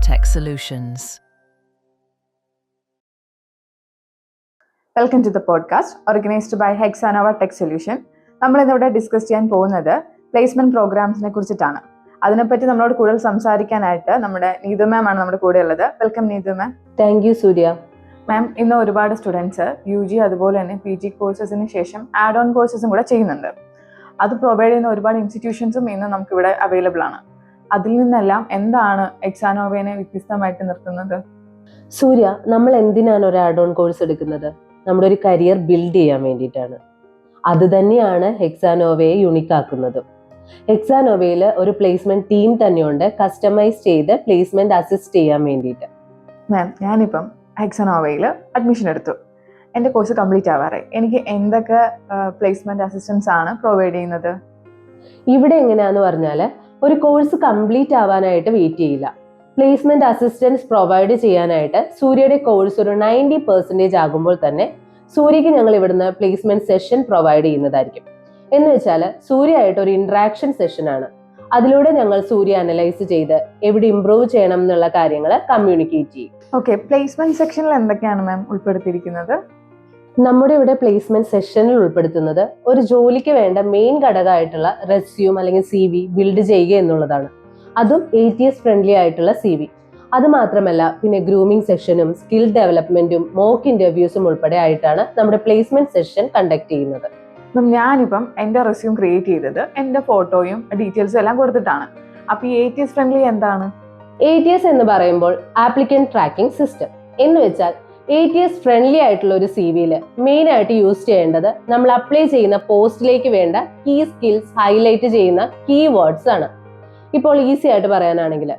Tech Solutions. Welcome to the podcast organised by Hexanova tech solution. നമ്മൾ ഇന്നിവിടെ discuss ചെയ്യാൻ പോകുന്നത് പ്ലേസ്മെന്റ് പ്രോഗ്രാംസിനെ കുറിച്ചിട്ടാണ്. അതിനെപ്പറ്റി നമ്മളോട് കൂടുതൽ സംസാരിക്കാനായിട്ട് നമ്മുടെ നീതു മാം ആണ് നമ്മുടെ കൂടെ ഉള്ളത്. Welcome Neethu ma'am. Thank you Surya. Ma'am, ഇന്ന് ഒരുപാട് സ്റ്റുഡൻസ് UG അതുപോലെ തന്നെ PG കോഴ്സസിന് ശേഷം ആഡ് ഓൺ കോഴ്സസും കൂടെ ചെയ്യുന്നുണ്ട്. അത് പ്രൊവൈഡ് ചെയ്യുന്ന ഒരുപാട് ഇൻസ്റ്റിറ്റ്യൂഷൻസും ഇന്ന് നമുക്കിവിടെ അവൈലബിൾ ആണ്. അതിൽ നിന്നെല്ലാം എന്താണ് ഹെക്സാനോവയെ വ്യത്യസ്തമായിട്ട് നിർത്തുന്നത്? സൂര്യ, നമ്മൾ എന്തിനാണ് ഒരു ആഡ് ഓൺ കോഴ്സ് എടുക്കുന്നത്? നമ്മുടെ ഒരു കരിയർ ബിൽഡ് ചെയ്യാൻ വേണ്ടിയിട്ടാണ്. അത് തന്നെയാണ് ഹെക്സാനോവയെ യുണീക്ക് ആക്കുന്നത്. ഹെക്സാനോവയിൽ ഒരു പ്ലേസ്മെന്റ് ടീം തന്നെയുണ്ട്, കസ്റ്റമൈസ് ചെയ്ത് പ്ലേസ്മെന്റ് അസിസ്റ്റ് ചെയ്യാൻ വേണ്ടിയിട്ട്. മാം, ഞാനിപ്പം ഹെക്സാനോവയിൽ അഡ്മിഷൻ എടുത്തു. എൻ്റെ കോഴ്സ് കംപ്ലീറ്റ് ആവാറായി. എനിക്ക് എന്തൊക്കെ പ്ലേസ്മെന്റ് അസിസ്റ്റൻസ് ആണ് പ്രൊവൈഡ് ചെയ്യുന്നത്? ഇവിടെ എങ്ങനെയാന്ന് പറഞ്ഞാൽ, ഒരു കോഴ്സ് കംപ്ലീറ്റ് ആവാനായിട്ട് വെയിറ്റ് ചെയ്യില്ല. പ്ലേസ്മെന്റ് അസിസ്റ്റൻസ് പ്രൊവൈഡ് ചെയ്യാനായിട്ട് സൂര്യയുടെ കോഴ്സ് ഒരു 90% ആകുമ്പോൾ തന്നെ സൂര്യക്ക് ഞങ്ങൾ ഇവിടുന്ന് പ്ലേസ്മെന്റ് സെഷൻ പ്രൊവൈഡ് ചെയ്യുന്നതായിരിക്കും. എന്ന് വെച്ചാൽ സൂര്യയായിട്ട് ഒരു ഇന്ററാക്ഷൻ സെഷൻ ആണ്. അതിലൂടെ ഞങ്ങൾ സൂര്യ അനലൈസ് ചെയ്ത് എവിടെ ഇംപ്രൂവ് ചെയ്യണം എന്നുള്ള കാര്യങ്ങൾ കമ്മ്യൂണിക്കേറ്റ് ചെയ്യും. ഓക്കെ, പ്ലേസ്മെന്റ് സെക്ഷനിൽ എന്തൊക്കെയാണ് മാം ഉൾപ്പെടുത്തിയിരിക്കുന്നത്? നമ്മുടെ ഇവിടെ പ്ലേസ്മെന്റ് സെഷനിൽ ഉൾപ്പെടുത്തുന്നത് ഒരു ജോലിക്ക് വേണ്ട മെയിൻ ഘടകമായിട്ടുള്ള റെസ്യൂം അല്ലെങ്കിൽ CV ബിൽഡ് ചെയ്യുക എന്നുള്ളതാണ്. അതും ATS ഫ്രണ്ട്ലി ആയിട്ടുള്ള CV. അത് മാത്രമല്ല, പിന്നെ ഗ്രൂമിംഗ് സെഷനും സ്കിൽ ഡെവലപ്മെന്റും മോക്ക് ഇന്റർവ്യൂസും ഉൾപ്പെടെ ആയിട്ടാണ് നമ്മുടെ പ്ലേസ്മെന്റ് സെഷൻ കണ്ടക്ട് ചെയ്യുന്നത്. ഞാനിപ്പം എൻ്റെ റെസ്യൂം ക്രിയേറ്റ് ചെയ്തത് എൻ്റെ ഫോട്ടോയും ഡീറ്റെയിൽസും എല്ലാം കൊടുത്തിട്ടാണ്. അപ്പോൾ ഈ ATS ഫ്രണ്ട്ലി എന്താണ്? ATS എന്ന് പറയുമ്പോൾ ആപ്ലിക്കന്റ് ട്രാക്കിംഗ് സിസ്റ്റം എന്ന് വെച്ചാൽ ATS ഫ്രണ്ട്ലി ആയിട്ടുള്ള ഒരു CVയിൽ മെയിൻ ആയിട്ട് യൂസ് ചെയ്യേണ്ടത് നമ്മൾ അപ്ലൈ ചെയ്യുന്ന പോസ്റ്റിലേക്ക് വേണ്ട കീ സ്കിൽസ് ഹൈലൈറ്റ് ചെയ്യുന്ന കീവേഡ്സ് ആണ്. ഇപ്പോൾ ഈസി ആയിട്ട് പറയാനാണെങ്കിൽ,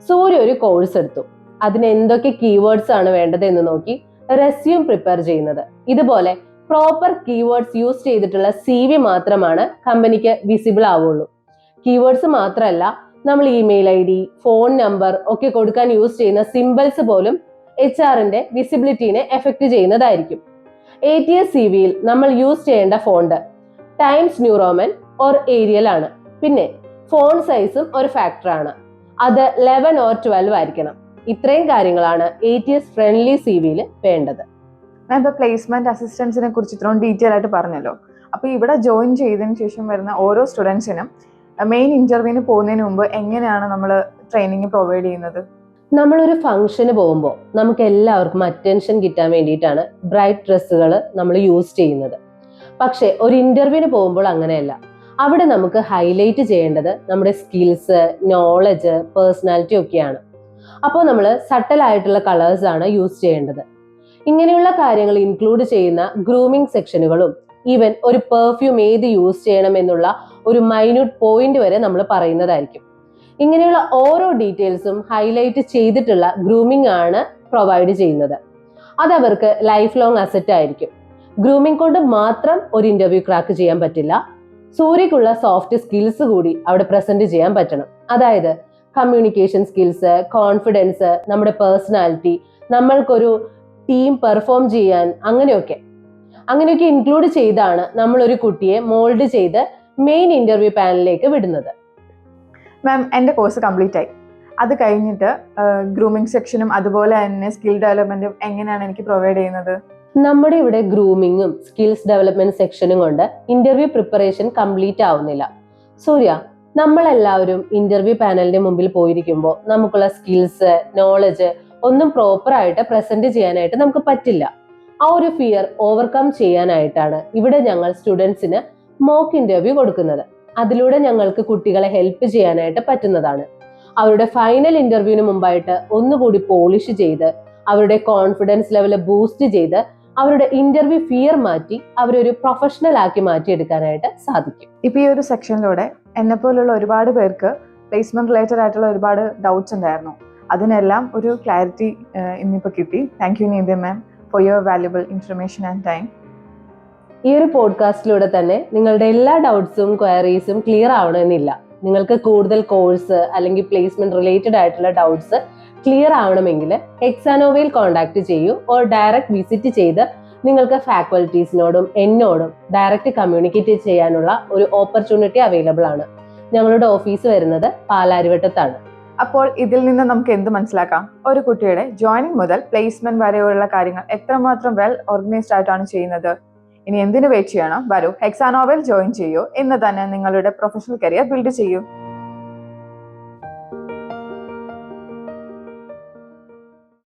സൂര്യ ഒരു കോഴ്സ് എടുത്തു, അതിന് എന്തൊക്കെ കീവേഡ്സ് ആണ് വേണ്ടത് എന്ന് നോക്കി റെസ്യൂം പ്രിപ്പയർ ചെയ്യുന്നത്. ഇതുപോലെ പ്രോപ്പർ കീവേഡ്സ് യൂസ് ചെയ്തിട്ടുള്ള CV മാത്രമാണ് കമ്പനിക്ക് വിസിബിൾ ആവുള്ളൂ. കീവേഡ്സ് മാത്രമല്ല, നമ്മൾ ഇമെയിൽ ID, ഫോൺ നമ്പർ ഒക്കെ കൊടുക്കാൻ യൂസ് ചെയ്യുന്ന സിംബൽസ് പോലും HR-ന്റെ വിസിബിലിറ്റിനെ എഫക്ട് ചെയ്യുന്നതായിരിക്കും. ATS CVയിൽ നമ്മൾ യൂസ് ചെയ്യേണ്ട font Times New Roman or Arial ആണ്. പിന്നെ ഫോൺ സൈസും ഒരു ഫാക്ടറാണ്. അത് 11 or 12 ആയിരിക്കണം. ഇത്രയും കാര്യങ്ങളാണ് ATS ഫ്രണ്ട്ലി CVയിൽ വേണ്ടത്. ഞാൻ ഇപ്പോൾ പ്ലേസ്മെന്റ് അസിസ്റ്റൻസിനെ കുറിച്ച് ഇത്രയും ഡീറ്റെയിൽ ആയിട്ട് പറഞ്ഞല്ലോ. അപ്പോൾ ഇവിടെ ജോയിൻ ചെയ്തതിന് ശേഷം വരുന്ന ഓരോ സ്റ്റുഡൻസിനും മെയിൻ ഇന്റർവ്യൂവിന് പോകുന്നതിന് മുമ്പ് എങ്ങനെയാണ് നമ്മൾ ട്രെയിനിങ് പ്രൊവൈഡ് ചെയ്യുന്നത്? നമ്മളൊരു ഫംഗ്ഷന് പോകുമ്പോൾ നമുക്ക് എല്ലാവർക്കും അറ്റൻഷൻ കിട്ടാൻ വേണ്ടിയിട്ടാണ് ബ്രൈറ്റ് ഡ്രസ്സുകൾ നമ്മൾ യൂസ് ചെയ്യുന്നത്. പക്ഷെ ഒരു ഇന്റർവ്യൂവിന് പോകുമ്പോൾ അങ്ങനെയല്ല. അവിടെ നമുക്ക് ഹൈലൈറ്റ് ചെയ്യേണ്ടത് നമ്മുടെ സ്കിൽസ്, നോളജ്, പേഴ്സണാലിറ്റി ഒക്കെയാണ്. അപ്പോൾ നമ്മൾ സട്ടൽ ആയിട്ടുള്ള കളേഴ്സ് ആണ് യൂസ് ചെയ്യേണ്ടത്. ഇങ്ങനെയുള്ള കാര്യങ്ങൾ ഇൻക്ലൂഡ് ചെയ്യുന്ന ഗ്രൂമിംഗ് സെക്ഷനുകളും ഈവൻ ഒരു പെർഫ്യൂം ഏത് യൂസ് ചെയ്യണം എന്നുള്ള ഒരു മൈന്യൂട്ട് പോയിന്റ് വരെ നമ്മൾ പറയുന്നതായിരിക്കും. ഇങ്ങനെയുള്ള ഓരോ ഡീറ്റെയിൽസും ഹൈലൈറ്റ് ചെയ്തിട്ടുള്ള ഗ്രൂമിംഗ് ആണ് പ്രൊവൈഡ് ചെയ്യുന്നത്. അതവർക്ക് ലൈഫ് ലോങ് അസറ്റ് ആയിരിക്കും. ഗ്രൂമിംഗ് കൊണ്ട് മാത്രം ഒരു ഇന്റർവ്യൂ ക്രാക്ക് ചെയ്യാൻ പറ്റില്ല. സൂര്യക്കുള്ള സോഫ്റ്റ് സ്കിൽസ് കൂടി അവിടെ പ്രസന്റ് ചെയ്യാൻ പറ്റണം. അതായത് കമ്മ്യൂണിക്കേഷൻ സ്കിൽസ്, കോൺഫിഡൻസ്, നമ്മുടെ പേഴ്സണാലിറ്റി, നമ്മൾക്കൊരു ടീം പെർഫോം ചെയ്യാൻ, അങ്ങനെയൊക്കെ ഇൻക്ലൂഡ് ചെയ്താണ് നമ്മൾ ഒരു കുട്ടിയെ മോൾഡ് ചെയ്ത് മെയിൻ ഇന്റർവ്യൂ പാനലിലേക്ക് വിടുന്നത്. മാം, എൻ്റെ കോഴ്സ് കംപ്ലീറ്റ് ആയി. അത് കഴിഞ്ഞിട്ട് ഗ്രൂമിംഗ് സെക്ഷനും അതുപോലെ തന്നെ സ്കിൽ ഡെവലപ്മെന്റും എങ്ങനെയാണ് എനിക്ക് പ്രൊവൈഡ് ചെയ്യുന്നത്? നമ്മുടെ ഇവിടെ ഗ്രൂമിങ്ങും സ്കിൽസ് ഡെവലപ്മെന്റ് സെക്ഷനും കൊണ്ട് ഇന്റർവ്യൂ പ്രിപ്പറേഷൻ കംപ്ലീറ്റ് ആവുന്നില്ല. സൂര്യ, നമ്മളെല്ലാവരും ഇന്റർവ്യൂ പാനലിന്റെ മുമ്പിൽ പോയിരിക്കുമ്പോൾ നമുക്കുള്ള സ്കിൽസ്, നോളജ് ഒന്നും പ്രോപ്പർ ആയിട്ട് പ്രസന്റ് ചെയ്യാനായിട്ട് നമുക്ക് പറ്റില്ല. ആ ഒരു ഫിയർ ഓവർകം ചെയ്യാനായിട്ടാണ് ഇവിടെ ഞങ്ങൾ സ്റ്റുഡൻസിന് മോക്ക് ഇന്റർവ്യൂ കൊടുക്കുന്നത്. അതിലൂടെ ഞങ്ങൾക്ക് കുട്ടികളെ ഹെൽപ്പ് ചെയ്യാനായിട്ട് പറ്റുന്നതാണ്. അവരുടെ ഫൈനൽ ഇന്റർവ്യൂവിന് മുമ്പായിട്ട് ഒന്നുകൂടി പോളിഷ് ചെയ്ത് അവരുടെ കോൺഫിഡൻസ് ലെവൽ ബൂസ്റ്റ് ചെയ്ത് അവരുടെ ഇന്റർവ്യൂ ഫിയർ മാറ്റി അവരൊരു പ്രൊഫഷണൽ ആക്കി മാറ്റിയെടുക്കാനായിട്ട് സാധിക്കും. ഇപ്പൊ ഈ ഒരു സെക്ഷനിലൂടെ എന്നെ പോലുള്ള ഒരുപാട് പേർക്ക് പ്ലേസ്മെന്റ് റിലേറ്റഡ് ആയിട്ടുള്ള ഒരുപാട് ഡൗട്ട്സ് ഉണ്ടായിരുന്നു. അതിനെല്ലാം ഒരു ക്ലാരിറ്റി ഇന്നിപ്പോൾ കിട്ടി. Thank you Neethu ma'am for your valuable information and time. ഈ ഒരു പോഡ്കാസ്റ്റിലൂടെ തന്നെ നിങ്ങളുടെ എല്ലാ ഡൗട്ട്സും ക്വയറീസും ക്ലിയർ ആവണമെന്നില്ല. നിങ്ങൾക്ക് കൂടുതൽ കോഴ്സ് അല്ലെങ്കിൽ പ്ലേസ്മെന്റ് റിലേറ്റഡ് ആയിട്ടുള്ള ഡൗട്ട്സ് ക്ലിയർ ആവണമെങ്കിൽ ഹെക്സാനോവയിൽ കോൺടാക്ട് ചെയ്യൂ. ഓർ ഡയറക്റ്റ് വിസിറ്റ് ചെയ്ത് നിങ്ങൾക്ക് ഫാക്കൽറ്റീസിനോടും എന്നോടും ഡയറക്റ്റ് കമ്മ്യൂണിക്കേറ്റ് ചെയ്യാനുള്ള ഒരു ഓപ്പർച്യൂണിറ്റി അവൈലബിൾ ആണ്. ഞങ്ങളുടെ ഓഫീസ് വരുന്നത് പാലാരിവട്ടത്താണ്. അപ്പോൾ ഇതിൽ നിന്ന് നമുക്ക് എന്ത് മനസ്സിലാക്കാം? ഒരു കുട്ടിയുടെ ജോയിനിങ് മുതൽ പ്ലേസ്മെന്റ് വരെയുള്ള കാര്യങ്ങൾ എത്രമാത്രം വെൽ ഓർഗനൈസ്ഡ് ആയിട്ടാണ് ചെയ്യുന്നത്. ഇനി എന്തിനു വെയിറ്റ് ചെയ്യണം? വരൂ, ഹെക്സാനോവയിൽ ജോയിൻ ചെയ്യൂ. ഇന്ന് തന്നെ നിങ്ങളുടെ പ്രൊഫഷണൽ കരിയർ ബിൽഡ് ചെയ്യൂ.